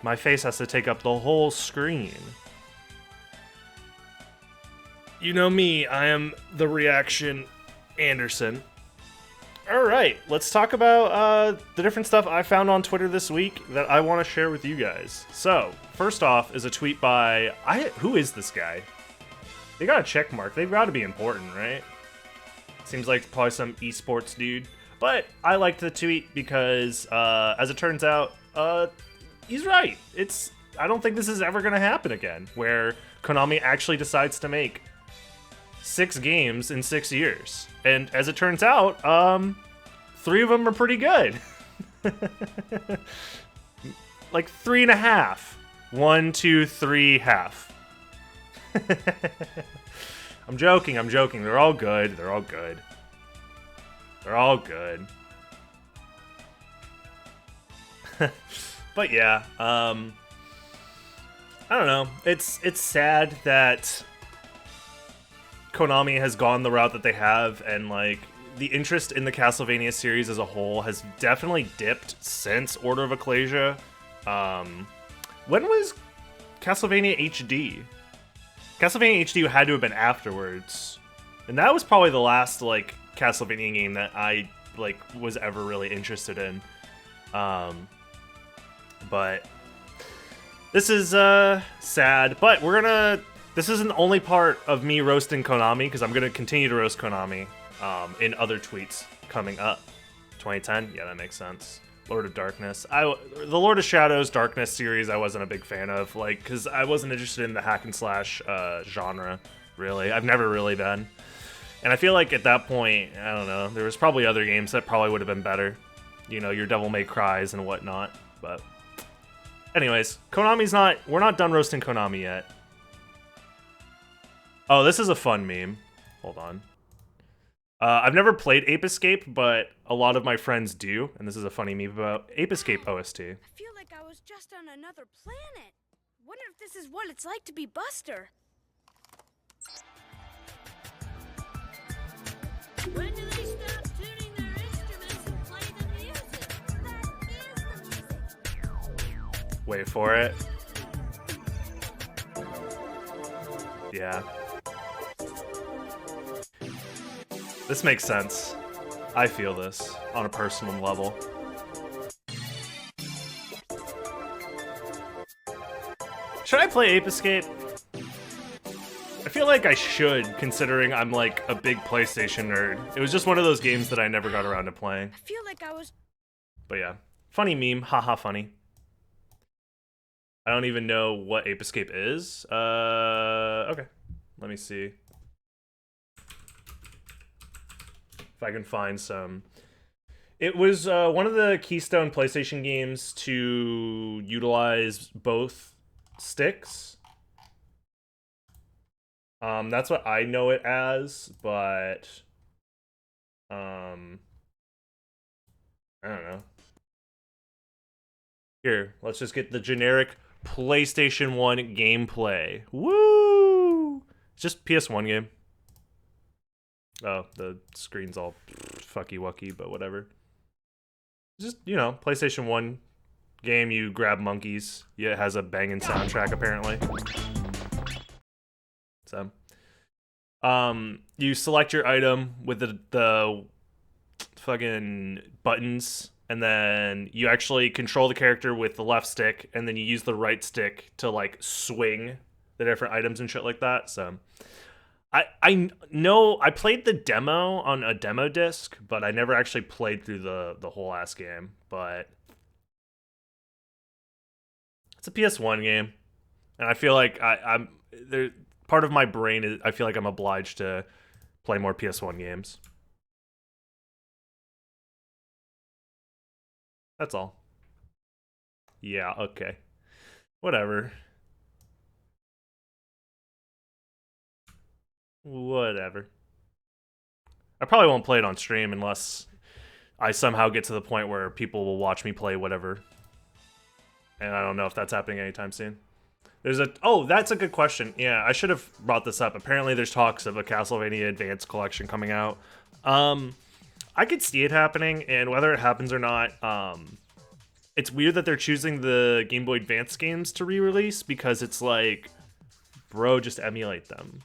My face has to take up the whole screen. You know me, I am the reaction Anderson. Alright, let's talk about the different stuff I found on Twitter this week that I want to share with you guys. So, first off is a tweet by... who is this guy? They got a check mark. They've got to be important, right? Seems like probably some esports dude. But I liked the tweet because, as it turns out, he's right. I don't think this is ever going to happen again, where Konami actually decides to make 6 games in 6 years. And as it turns out, 3 of them are pretty good. Like 3.5. 1, 2, 3, half. I'm joking. They're all good. They're all good. But yeah, I don't know. It's sad that Konami has gone the route that they have, and like the interest in the Castlevania series as a whole has definitely dipped since Order of Ecclesia. When was Castlevania HD? Castlevania HD had to have been afterwards, and that was probably the last like Castlevania game that I like was ever really interested in. But this is sad, but this isn't the only part of me roasting Konami, because I'm gonna continue to roast Konami in other tweets coming up. 2010, yeah, that makes sense. Lord of Darkness. The Lord of Shadows Darkness series I wasn't a big fan of, like, because I wasn't interested in the hack and slash genre, really. I've never really been. And I feel like at that point, I don't know, there was probably other games that probably would have been better. You know, your Devil May Cries and whatnot. But anyways, we're not done roasting Konami yet. Oh, this is a fun meme. Hold on. I've never played Ape Escape, but a lot of my friends do, and this is a funny meme about Ape Escape OST. I feel like I was just on another planet. Wonder if this is what it's like to be Buster. When do they stop tuning their instruments and play the music? That is the music. Wait for it. Yeah. This makes sense. I feel this on a personal level. Should I play Ape Escape? I feel like I should, considering I'm like a big PlayStation nerd. It was just one of those games that I never got around to playing. I feel like I was... But yeah, funny meme, haha funny. I don't even know what Ape Escape is. Okay, let me see if I can find some. It was one of the Keystone PlayStation games to utilize both sticks. That's what I know it as, but I don't know. Here, let's just get the generic PlayStation 1 gameplay. Woo! It's just PS1 game. Oh, the screen's all fucky-wucky, but whatever. Just, you know, PlayStation 1 game, you grab monkeys. Yeah, it has a banging soundtrack, apparently. So, you select your item with the fucking buttons, and then you actually control the character with the left stick, and then you use the right stick to, like, swing the different items and shit like that, so... I know I played the demo on a demo disc, but I never actually played through the whole ass game. But it's a PS1 game, and I feel like I'm there. Part of my brain is I feel like I'm obliged to play more PS1 games. That's all. Yeah, okay. Whatever. Whatever. I probably won't play it on stream unless I somehow get to the point where people will watch me play whatever. And I don't know if that's happening anytime soon. Oh, that's a good question. Yeah, I should have brought this up. Apparently there's talks of a Castlevania Advanced Collection coming out. I could see it happening, and whether it happens or not, it's weird that they're choosing the Game Boy Advance games to re-release, because it's like, bro, just emulate them.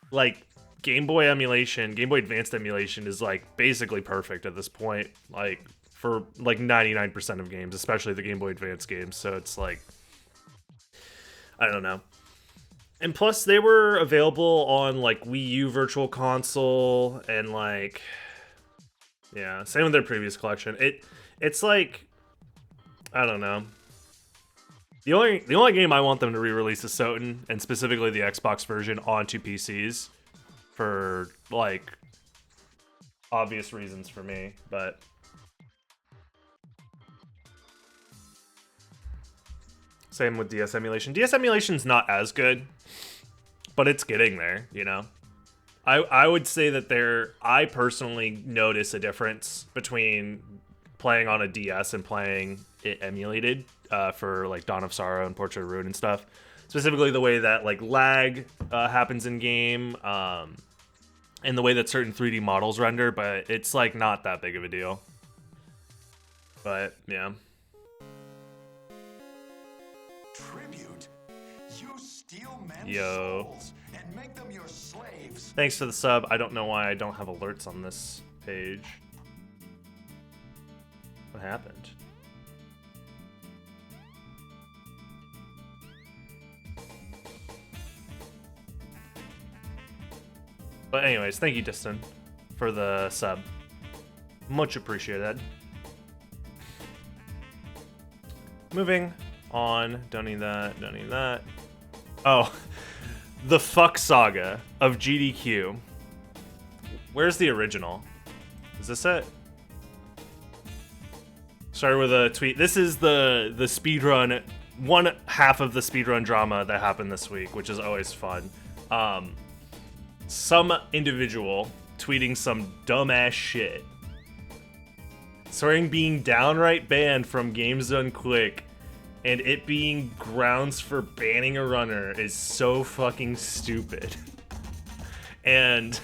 Like, Game Boy emulation, Game Boy Advanced emulation is like basically perfect at this point, like for like 99% of games, especially the Game Boy Advance games. So it's like, I don't know. And plus, they were available on like Wii U Virtual Console, and like, yeah, same with their previous collection. It's like, I don't know. The only game I want them to re-release is Soten, and specifically the Xbox version onto PCs, for like obvious reasons for me, but same with DS emulation. DS emulation's not as good, but it's getting there, you know. I would say that I personally notice a difference between playing on a DS and playing it emulated for like Dawn of Sorrow and Portrait of Ruin and stuff. Specifically the way that like lag happens in game, and the way that certain 3D models render, but it's like not that big of a deal. But yeah. Tribute. You steal men's Yo. souls and make them your slaves. Thanks for the sub. I don't know why I don't have alerts on this page. What happened? But anyways, thank you, Distin, for the sub. Much appreciated. Moving on. Don't need that. Don't need that. Oh, the fuck saga of GDQ. Where's the original? Is this it? Started with a tweet. This is the speedrun, one half of the speedrun drama that happened this week, which is always fun. Some individual tweeting some dumbass shit, starting being downright banned from Games Done Quick, and it being grounds for banning a runner is so fucking stupid. And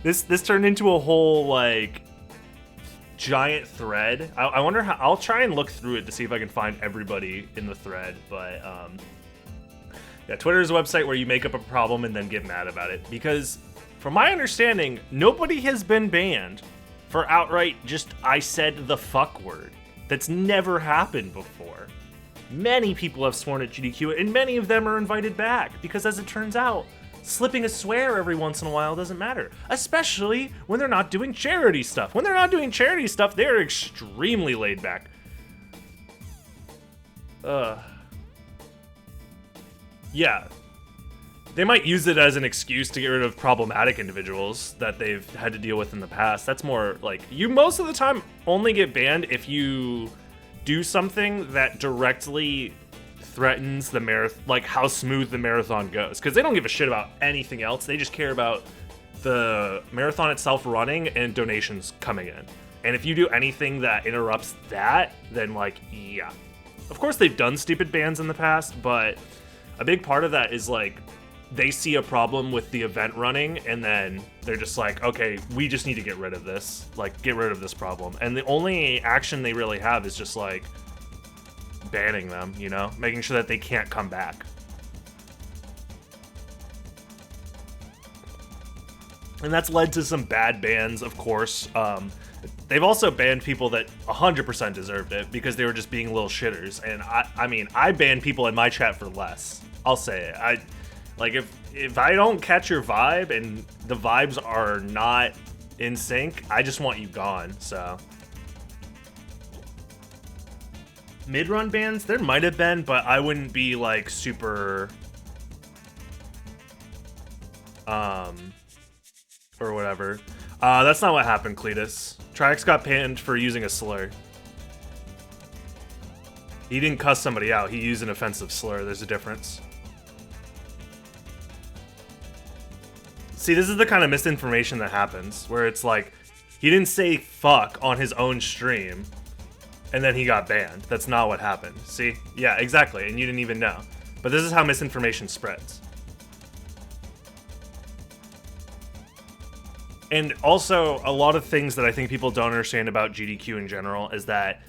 this turned into a whole like giant thread. I wonder how. I'll try and look through it to see if I can find everybody in the thread, but yeah, Twitter is a website where you make up a problem and then get mad about it. Because, from my understanding, nobody has been banned for outright just I said the fuck word. That's never happened before. Many people have sworn at GDQ, and many of them are invited back. Because as it turns out, slipping a swear every once in a while doesn't matter. Especially when they're not doing charity stuff. When they're not doing charity stuff, they're extremely laid back. Yeah, they might use it as an excuse to get rid of problematic individuals that they've had to deal with in the past. That's more like, you most of the time only get banned if you do something that directly threatens the marathon, like how smooth the marathon goes. Because they don't give a shit about anything else. They just care about the marathon itself running and donations coming in. And if you do anything that interrupts that, then like, yeah. Of course they've done stupid bans in the past, but a big part of that is like they see a problem with the event running and then they're just like, okay, we just need to get rid of this, like get rid of this problem. And the only action they really have is just like banning them, you know, making sure that they can't come back. And that's led to some bad bans, of course. They've also banned people that 100% deserved it because they were just being little shitters. And I mean, I ban people in my chat for less. I'll say it. Like if I don't catch your vibe and the vibes are not in sync, I just want you gone. So mid-run bans, there might have been, but I wouldn't be like super or whatever. That's not what happened, Cletus. Trax got banned for using a slur. He didn't cuss somebody out, he used an offensive slur. There's a difference. See, this is the kind of misinformation that happens, where it's like, he didn't say fuck on his own stream, and then he got banned. That's not what happened. See? Yeah, exactly, and you didn't even know. But this is how misinformation spreads. And also, a lot of things that I think people don't understand about GDQ in general is that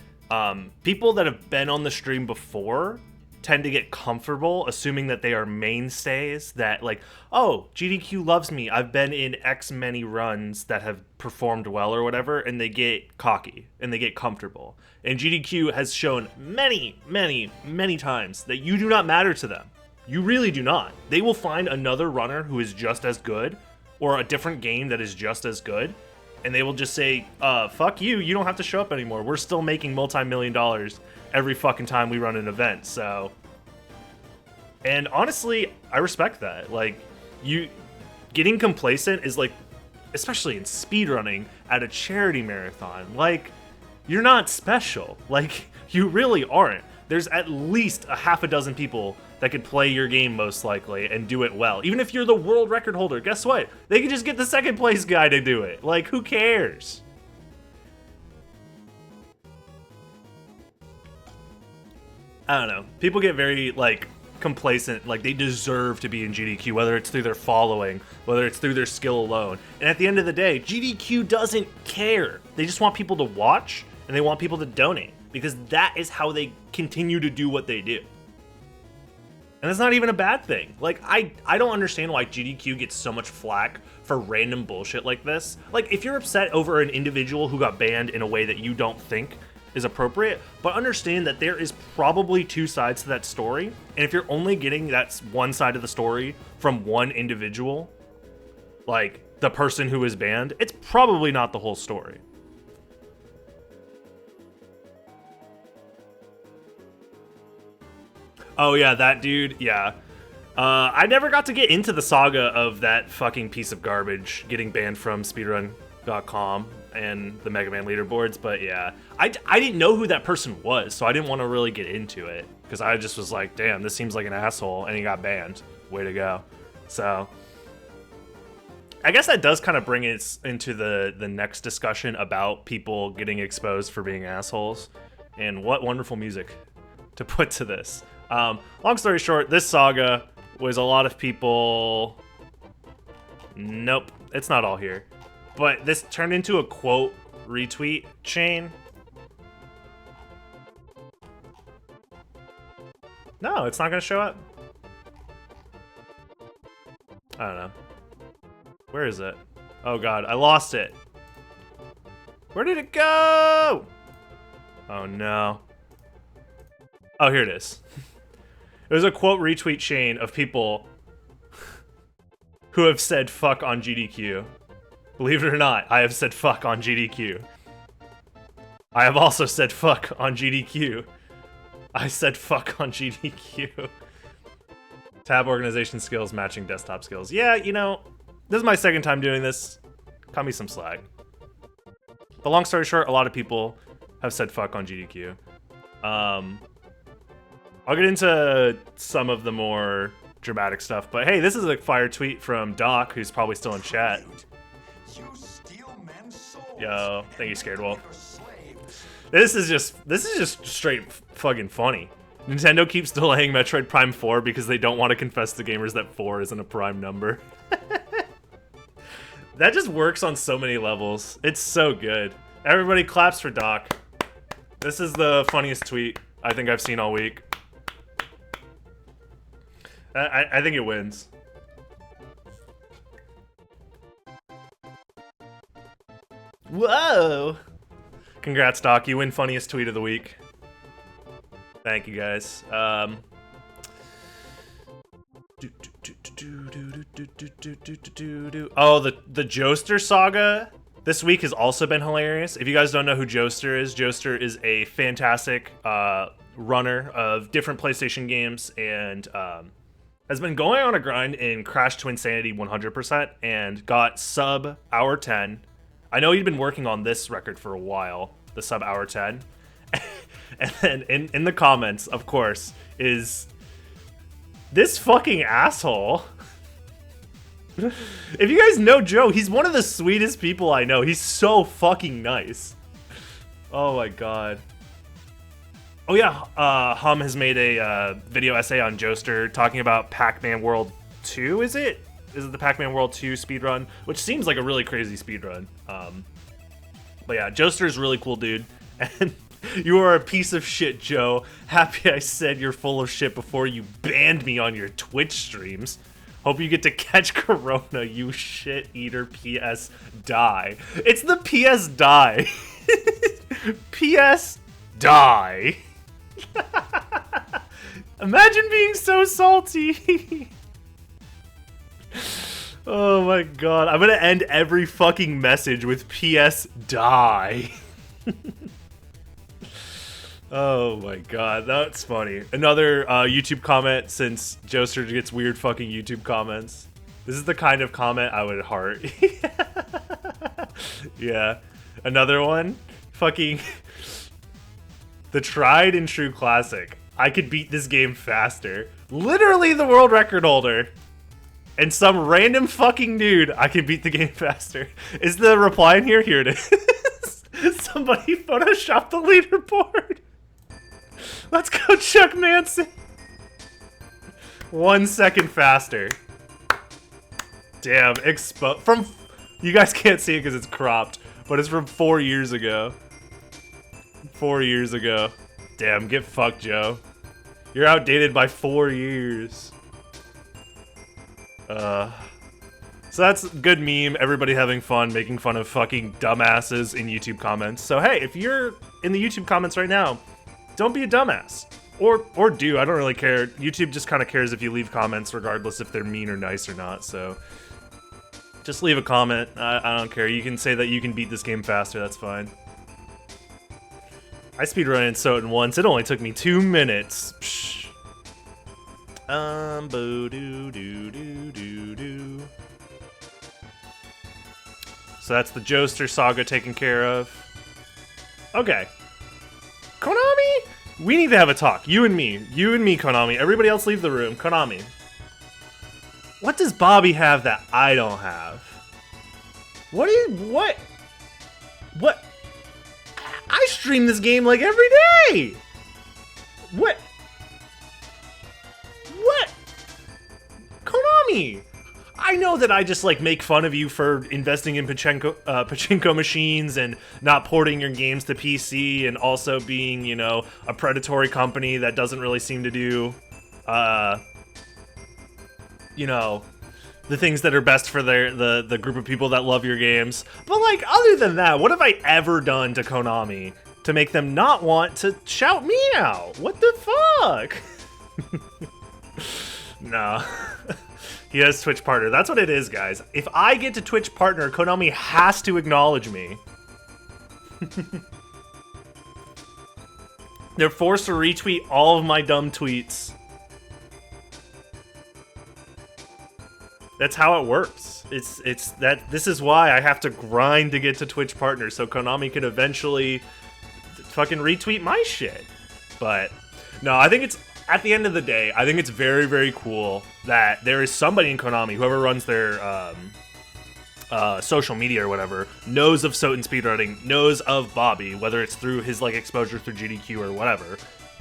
people that have been on the stream before tend to get comfortable assuming that they are mainstays, that like, oh, GDQ loves me, I've been in X many runs that have performed well or whatever, and they get cocky and they get comfortable. And GDQ has shown many, many, many times that you do not matter to them. You really do not. They will find another runner who is just as good, or a different game that is just as good, and they will just say, fuck you, you don't have to show up anymore. We're still making multi-million dollars every fucking time we run an event, so... And honestly, I respect that. Like, you... Getting complacent is like, especially in speedrunning, at a charity marathon, like, you're not special. Like, you really aren't. There's at least a half a dozen people that could play your game most likely and do it well. Even if you're the world record holder, guess what? They could just get the second place guy to do it. Like, who cares? I don't know. People get very, like, complacent. Like, they deserve to be in GDQ, whether it's through their following, whether it's through their skill alone. And at the end of the day, GDQ doesn't care. They just want people to watch, and they want people to donate, because that is how they continue to do what they do. And that's not even a bad thing. Like, I don't understand why GDQ gets so much flack for random bullshit like this. Like, if you're upset over an individual who got banned in a way that you don't think is appropriate, but understand that there is probably two sides to that story. And if you're only getting that one side of the story from one individual, like the person who is banned, it's probably not the whole story. Oh yeah, that dude, yeah. I never got to get into the saga of that fucking piece of garbage getting banned from speedrun.com and the Mega Man leaderboards, but yeah. I didn't know who that person was, so I didn't want to really get into it, because I just was like, damn, this seems like an asshole, and he got banned. Way to go. So, I guess that does kind of bring us into the next discussion about people getting exposed for being assholes, and what wonderful music to put to this. Long story short, this saga was a lot of people... Nope, it's not all here. But this turned into a quote retweet chain. No, it's not going to show up. I don't know. Where is it? Oh god, I lost it. Where did it go? Oh no. Oh, here it is. It was a quote retweet chain of people who have said fuck on GDQ. Believe it or not, I have said fuck on GDQ. I have also said fuck on GDQ. I said fuck on GDQ. Tab organization skills matching desktop skills. Yeah, you know, this is my second time doing this. Cut me some slack. But long story short, a lot of people have said fuck on GDQ. I'll get into some of the more dramatic stuff, but hey, this is a fire tweet from Doc, who's probably still in chat. You steal men's souls. Yo, thank you, Scared Wolf. This is just straight fucking funny. Nintendo keeps delaying Metroid Prime 4 because they don't want to confess to gamers that 4 isn't a prime number. That just works on so many levels. It's so good. Everybody claps for Doc. This is the funniest tweet I think I've seen all week. I think it wins. Whoa! Congrats, Doc. You win funniest tweet of the week. Thank you, guys. Oh, the Joester saga this week has also been hilarious. If you guys don't know who Joester is a fantastic runner of different PlayStation games, and has been going on a grind in Crash to Insanity 100% and got sub hour 10. I know he'd been working on this record for a while, the sub hour 10. And then in the comments, of course, is this fucking asshole. If you guys know Joe, he's one of the sweetest people I know. He's so fucking nice. Oh my god. Oh yeah, Hum has made a video essay on Joester talking about Pac-Man World 2, is it? This is the Pac-Man World 2 speedrun, which seems like a really crazy speedrun. But yeah, Joester's really cool, dude. And you are a piece of shit, Joe. Happy I said you're full of shit before you banned me on your Twitch streams. Hope you get to catch Corona, you shit eater. PS die. It's the PS die. PS die. Imagine being so salty. Oh my god. I'm gonna end every fucking message with PS die. Oh my god, that's funny. Another YouTube comment, since Joester gets weird fucking YouTube comments. This is the kind of comment I would heart. Yeah. Another one. Fucking the tried and true classic. I could beat this game faster. Literally the world record holder. And some random fucking dude, I can beat the game faster. Is the reply in here? Here it is. Somebody photoshopped the leaderboard. Let's go, Chuck Manson. 1 second faster. Damn, from you guys can't see it because it's cropped, but it's from 4 years ago. 4 years ago. Damn, get fucked, Joe. You're outdated by 4 years. So that's a good meme. Everybody having fun, making fun of fucking dumbasses in YouTube comments. So hey, if you're in the YouTube comments right now, don't be a dumbass. Or do, I don't really care. YouTube just kind of cares if you leave comments regardless if they're mean or nice or not, so just leave a comment. I don't care. You can say that you can beat this game faster, that's fine. I speedrun Soten once. It only took me 2 minutes. Psh. Boo doo doo doo doo doo. So that's the Joester saga taken care of. Okay. Konami? We need to have a talk. You and me, Konami. Everybody else leave the room. Konami. What does Bobby have that I don't have? What? I stream this game like every day. What? Konami. I know that I just like make fun of you for investing in pachinko machines and not porting your games to PC, and also being, you know, a predatory company that doesn't really seem to do, you know, the things that are best for the group of people that love your games. But like, other than that, what have I ever done to Konami to make them not want to shout me out? What the fuck? No. He has Twitch partner. That's what it is, guys. If I get to Twitch partner, Konami has to acknowledge me. They're forced to retweet all of my dumb tweets. That's how it works. It's that. This is why I have to grind to get to Twitch partner, so Konami can eventually fucking retweet my shit. But no, I think it's, at the end of the day, I think it's very, very cool that there is somebody in Konami, whoever runs their social media or whatever, knows of Soten speedrunning, knows of Bobby, whether it's through his like exposure through GDQ or whatever,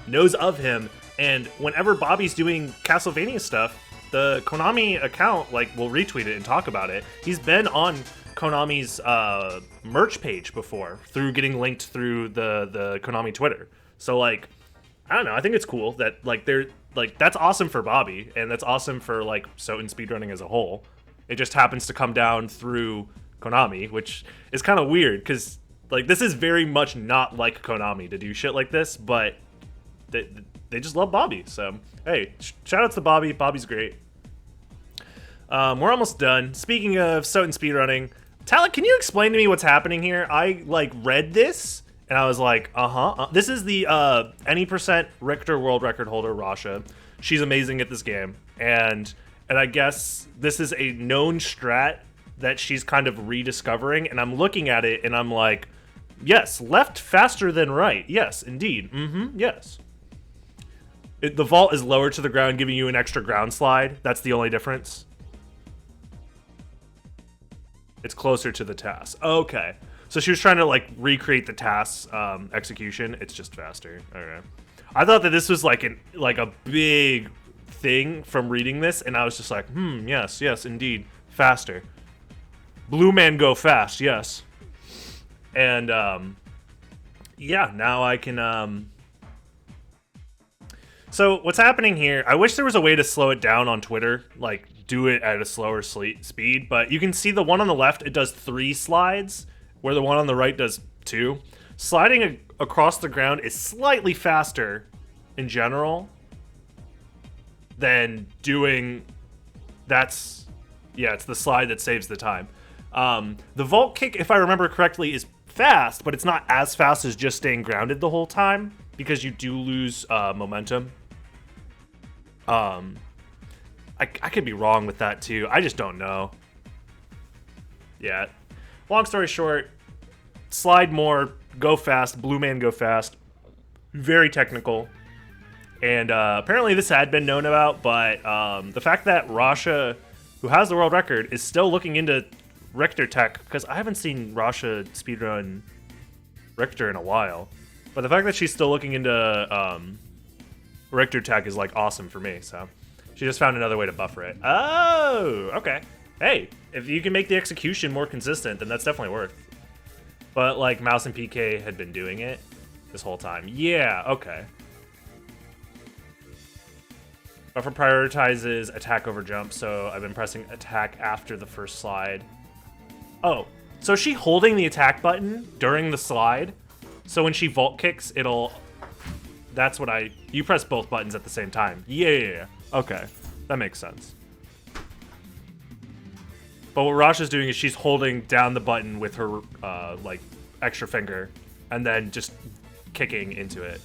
knows of him, and whenever Bobby's doing Castlevania stuff, the Konami account like will retweet it and talk about it. He's been on Konami's merch page before through getting linked through the Konami Twitter. So like, I don't know, I think it's cool that like they're like, that's awesome for Bobby, and that's awesome for like Soten speedrunning as a whole. It just happens to come down through Konami, which is kind of weird because like this is very much not like Konami to do shit like this, but they just love Bobby. So hey, shout outs to Bobby. Bobby's great. We're almost done. Speaking of Soten speedrunning, Talek, can you explain to me what's happening here? I like read this and I was like, this is the any percent Richter world record holder, Rasha. She's amazing at this game, and I guess this is a known strat that she's kind of rediscovering. And I'm looking at it and I'm like, yes, left faster than right. Yes, indeed. Yes. The vault is lower to the ground, giving you an extra ground slide. That's the only difference. It's closer to the task. Okay. So she was trying to like recreate the task's execution. It's just faster. Okay. I thought that this was like a big thing from reading this, and I was just like, yes, indeed, faster. Blue man go fast, yes. And yeah, now I can So what's happening here, I wish there was a way to slow it down on Twitter, like do it at a slower speed, but you can see the one on the left, it does 3 slides, where the one on the right does 2. Sliding across the ground is slightly faster in general than doing, it's the slide that saves the time. The vault kick, if I remember correctly, is fast, but it's not as fast as just staying grounded the whole time, because you do lose momentum. I could be wrong with that too. I just don't know. Yeah. Long story short, slide more, go fast, blue man go fast. Very technical. And apparently this had been known about, but the fact that Rasha, who has the world record, is still looking into Richter tech, because I haven't seen Rasha speedrun Richter in a while. But the fact that she's still looking into Richter tech is like awesome for me, so she just found another way to buffer it. Oh, okay. Hey, if you can make the execution more consistent, then that's definitely worth. But like Mouse and PK had been doing it this whole time. Yeah, okay. Buffer prioritizes attack over jump, so I've been pressing attack after the first slide. Oh, so is she holding the attack button during the slide? So when she vault kicks, that's what you press both buttons at the same time. Yeah. Okay, that makes sense. But what Rasha's doing is she's holding down the button with her, like, extra finger, and then just kicking into it.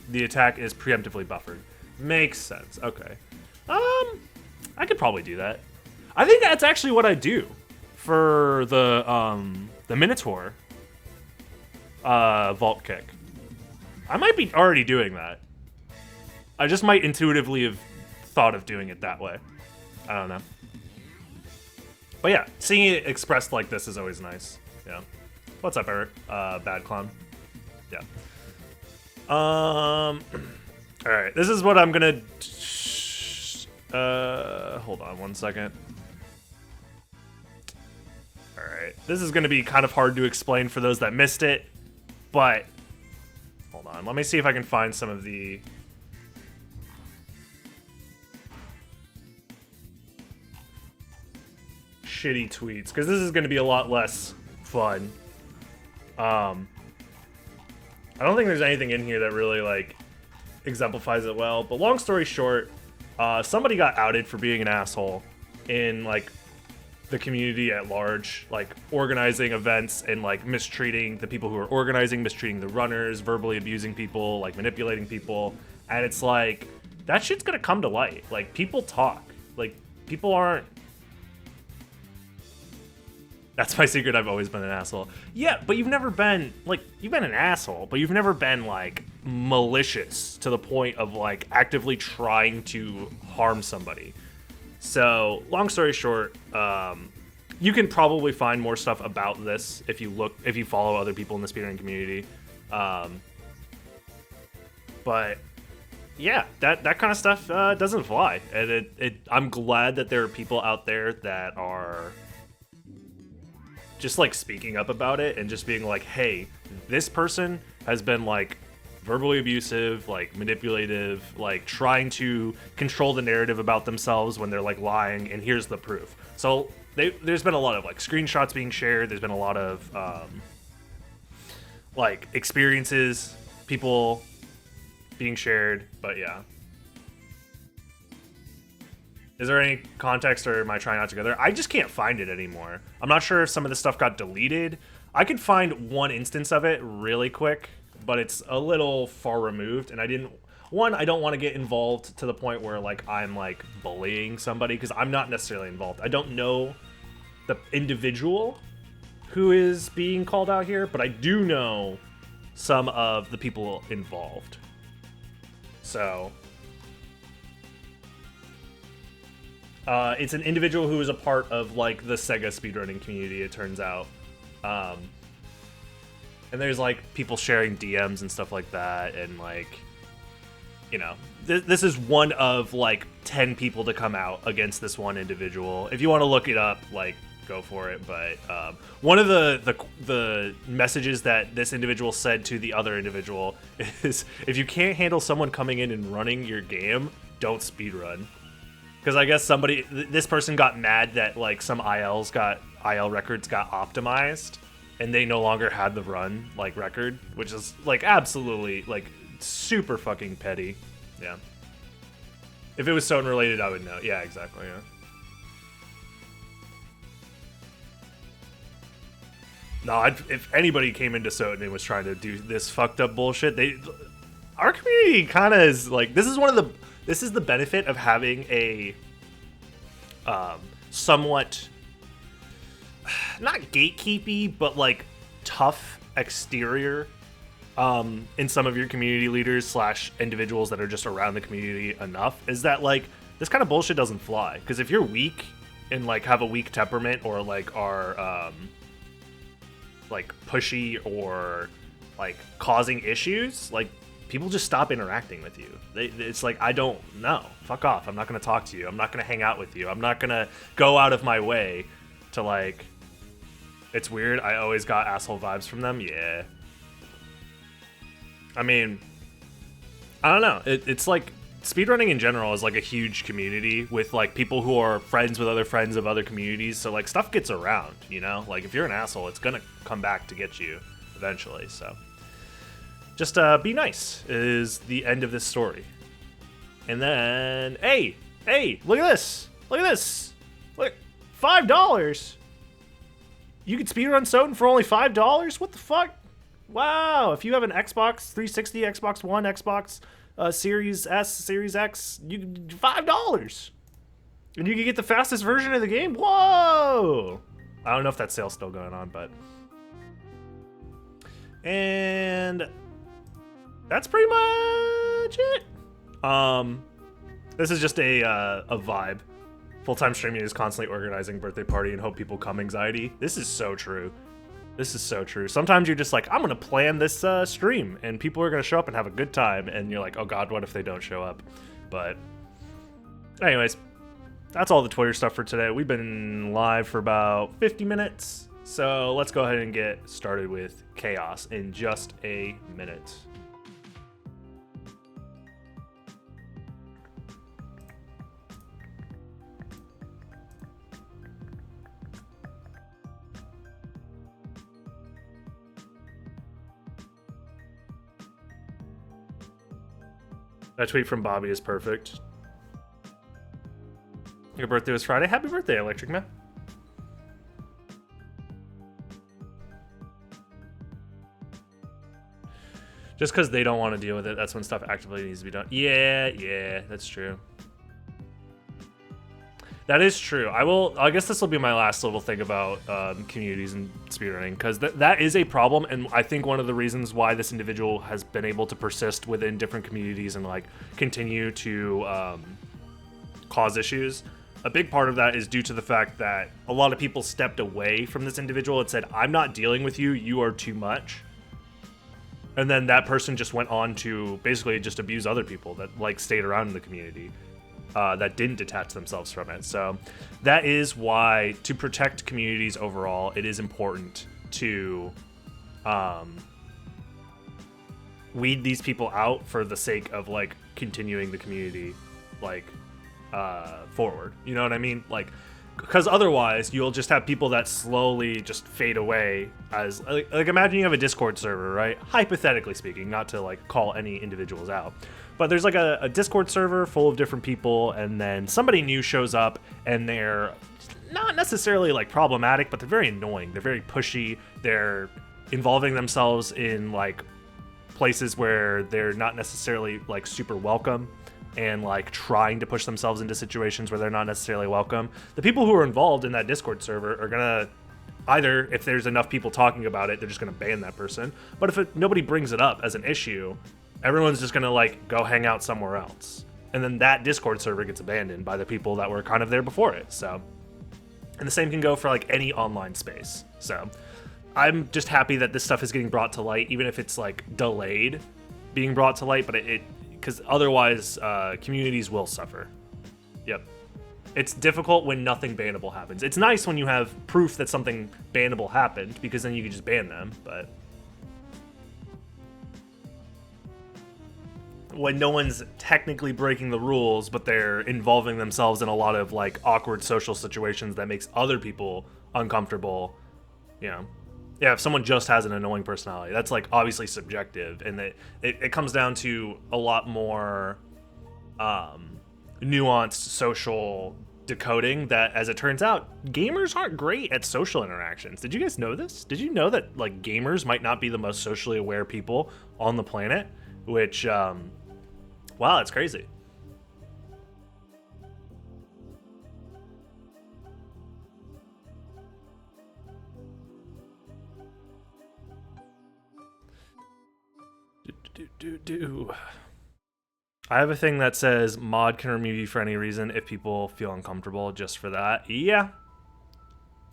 The attack is preemptively buffered. Makes sense, okay. I could probably do that. I think that's actually what I do for the Minotaur vault kick. I might be already doing that. I just might intuitively have thought of doing it that way. I don't know. But yeah, seeing it expressed like this is always nice. Yeah. What's up, Eric? Bad Clown. Yeah. Alright, this is what I'm gonna... hold on one second. Alright, this is gonna be kind of hard to explain for those that missed it, but... Hold on, let me see if I can find some of the... shitty tweets, because this is going to be a lot less fun. I don't think there's anything in here that really, like, exemplifies it well, but long story short, somebody got outed for being an asshole in, like, the community at large, like, organizing events and, like, mistreating the people who are organizing, mistreating the runners, verbally abusing people, like, manipulating people, and it's like, that shit's gonna come to light. Like, people talk. Like, people aren't... That's my secret, I've always been an asshole. Yeah, but you've never been, like, you've been an asshole, but you've never been, like, malicious to the point of, like, actively trying to harm somebody. So, long story short, you can probably find more stuff about this if you follow other people in the speedrunning community. But, yeah, that kind of stuff doesn't fly. And I'm glad that there are people out there that are... just like speaking up about it and just being like, hey, this person has been like verbally abusive, like manipulative, like trying to control the narrative about themselves when they're like lying, and here's the proof. So there's been a lot of like screenshots being shared. There's been a lot of like experiences, people being shared, but yeah. Is there any context, or am I trying not to go there? I just can't find it anymore. I'm not sure if some of this stuff got deleted. I could find one instance of it really quick, but it's a little far removed, and I don't want to get involved to the point where like I'm like bullying somebody, because I'm not necessarily involved. I don't know the individual who is being called out here, but I do know some of the people involved. So... it's an individual who is a part of, like, the Sega speedrunning community, it turns out. And there's, like, people sharing DMs and stuff like that, and, like... you know, this is one of like 10 people to come out against this one individual. If you want to look it up, like, go for it. But one of the messages that this individual said to the other individual is, if you can't handle someone coming in and running your game, don't speedrun. Because I guess this person got mad that like some IL records got optimized, and they no longer had the run like record, which is like absolutely like super fucking petty. Yeah. If it was Soten related, I would know. Yeah, exactly. Yeah. No, if anybody came into Soten and was trying to do this fucked up bullshit, our community kind of is like, this is the benefit of having a somewhat not gatekeepy, but like tough exterior in some of your community leaders / individuals that are just around the community enough, is that like this kind of bullshit doesn't fly. Because if you're weak and like have a weak temperament, or like are like pushy or like causing issues, like people just stop interacting with you. It's like, I don't know, fuck off, I'm not gonna talk to you, I'm not gonna hang out with you, I'm not gonna go out of my way to like, it's weird, I always got asshole vibes from them. Yeah, I mean, I don't know, it's like speedrunning in general is like a huge community with like people who are friends with other friends of other communities, so like stuff gets around, you know, like if you're an asshole, it's gonna come back to get you eventually. So just be nice is the end of this story. And then hey, look at this, look $5, you could speedrun Soten for only $5. What the fuck? Wow. If you have an Xbox 360, Xbox One, Xbox Series S, Series X, you $5, and you can get the fastest version of the game. Whoa! I don't know if that sale's still going on, but and that's pretty much it. This is just a vibe. Full-time streaming is constantly organizing birthday party and hope people come anxiety. This is so true. This is so true. Sometimes you're just like, I'm gonna plan this stream, and people are gonna show up and have a good time, and you're like, oh god, what if they don't show up? But anyways, that's all the Twitter stuff for today. We've been live for about 50 minutes, so let's go ahead and get started with chaos in just a minute. That tweet from Bobby is perfect. Your birthday was Friday. Happy birthday, Electric Man. Just because they don't want to deal with it, that's when stuff actively needs to be done. Yeah, that's true. That is true. I guess this will be my last little thing about communities and speedrunning, because that is a problem, and I think one of the reasons why this individual has been able to persist within different communities and like continue to cause issues. A big part of that is due to the fact that a lot of people stepped away from this individual and said, I'm not dealing with you, you are too much. And then that person just went on to basically just abuse other people that like stayed around in the community. That didn't detach themselves from it. So that is why, to protect communities overall, it is important to weed these people out for the sake of like continuing the community like forward. You know what I mean? Like, because otherwise you'll just have people that slowly just fade away. As like imagine you have a Discord server, right? Hypothetically speaking, not to like call any individuals out. But there's like a Discord server full of different people, and then somebody new shows up, and they're not necessarily like problematic, but they're very annoying. They're very pushy. They're involving themselves in like places where they're not necessarily like super welcome, and like trying to push themselves into situations where they're not necessarily welcome. The people who are involved in that Discord server are gonna either, if there's enough people talking about it, they're just gonna ban that person. But if nobody brings it up as an issue, everyone's just gonna like go hang out somewhere else, and then that Discord server gets abandoned by the people that were kind of there before it. So, and the same can go for like any online space. So I'm just happy that this stuff is getting brought to light, even if it's like delayed being brought to light, but it because otherwise communities will suffer. Yep. It's difficult when nothing bannable happens. It's nice when you have proof that something bannable happened, because then you can just ban them, but when no one's technically breaking the rules, but they're involving themselves in a lot of like awkward social situations that makes other people uncomfortable, you know. Yeah, if someone just has an annoying personality, that's like obviously subjective, and it comes down to a lot more nuanced social decoding that, as it turns out, gamers aren't great at social interactions. Did you guys know this? Did you know that like gamers might not be the most socially aware people on the planet? Which, wow, that's crazy. I have a thing that says mod can remove you for any reason if people feel uncomfortable just for that. Yeah.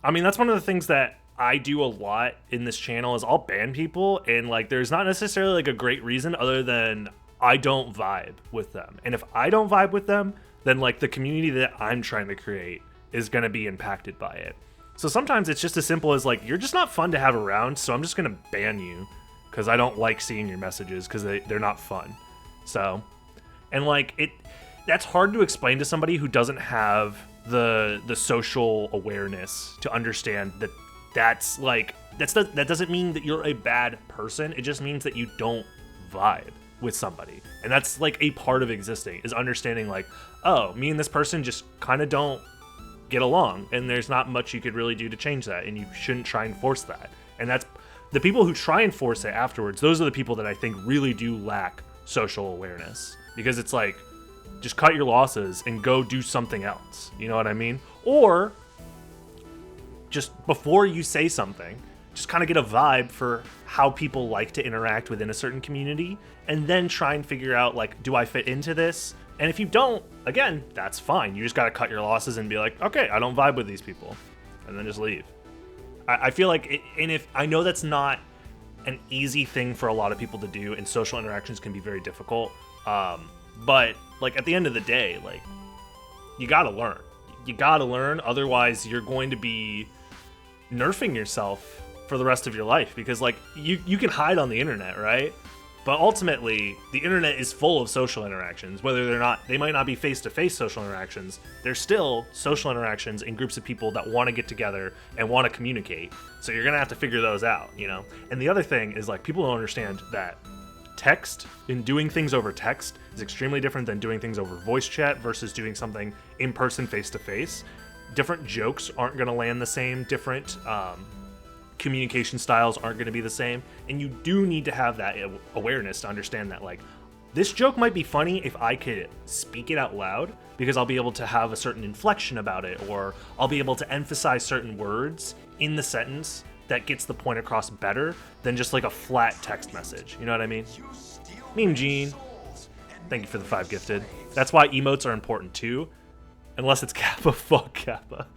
I mean, that's one of the things that I do a lot in this channel is I'll ban people, and like there's not necessarily like a great reason other than I don't vibe with them. And if I don't vibe with them, then like the community that I'm trying to create is going to be impacted by it. So sometimes it's just as simple as like, you're just not fun to have around, so I'm just going to ban you because I don't like seeing your messages because they're not fun. So, and like that's hard to explain to somebody who doesn't have the social awareness to understand that that doesn't mean that you're a bad person. It just means that you don't vibe with somebody. And that's like a part of existing, is understanding like, oh, me and this person just kind of don't get along, and there's not much you could really do to change that, and you shouldn't try and force that. And that's the people who try and force it afterwards, those are the people that I think really do lack social awareness, because it's like, just cut your losses and go do something else. You know what I mean? Or just before you say something, just kind of get a vibe for how people like to interact within a certain community, and then try and figure out like, do I fit into this? And if you don't, again, that's fine. You just got to cut your losses and be like, okay, I don't vibe with these people, and then just leave. I feel like, and if I know that's not an easy thing for a lot of people to do, and social interactions can be very difficult, but like at the end of the day, like you gotta learn, otherwise you're going to be nerfing yourself for the rest of your life, because like you can hide on the internet, right? But ultimately, the internet is full of social interactions. Whether they might not be face-to-face social interactions, they're still social interactions in groups of people that want to get together and want to communicate. So you're gonna have to figure those out, you know? And the other thing is like, people don't understand that text, in doing things over text, is extremely different than doing things over voice chat versus doing something in person, face-to-face. Different jokes aren't gonna land the same, different communication styles aren't going to be the same, and you do need to have that awareness to understand that like, this joke might be funny if I could speak it out loud, because I'll be able to have a certain inflection about it, or I'll be able to emphasize certain words in the sentence that gets the point across better than just like a flat text message. You know what I mean? Meme Gene, thank you for the 5 gifted. That's why emotes are important too, unless it's Kappa. Fuck Kappa.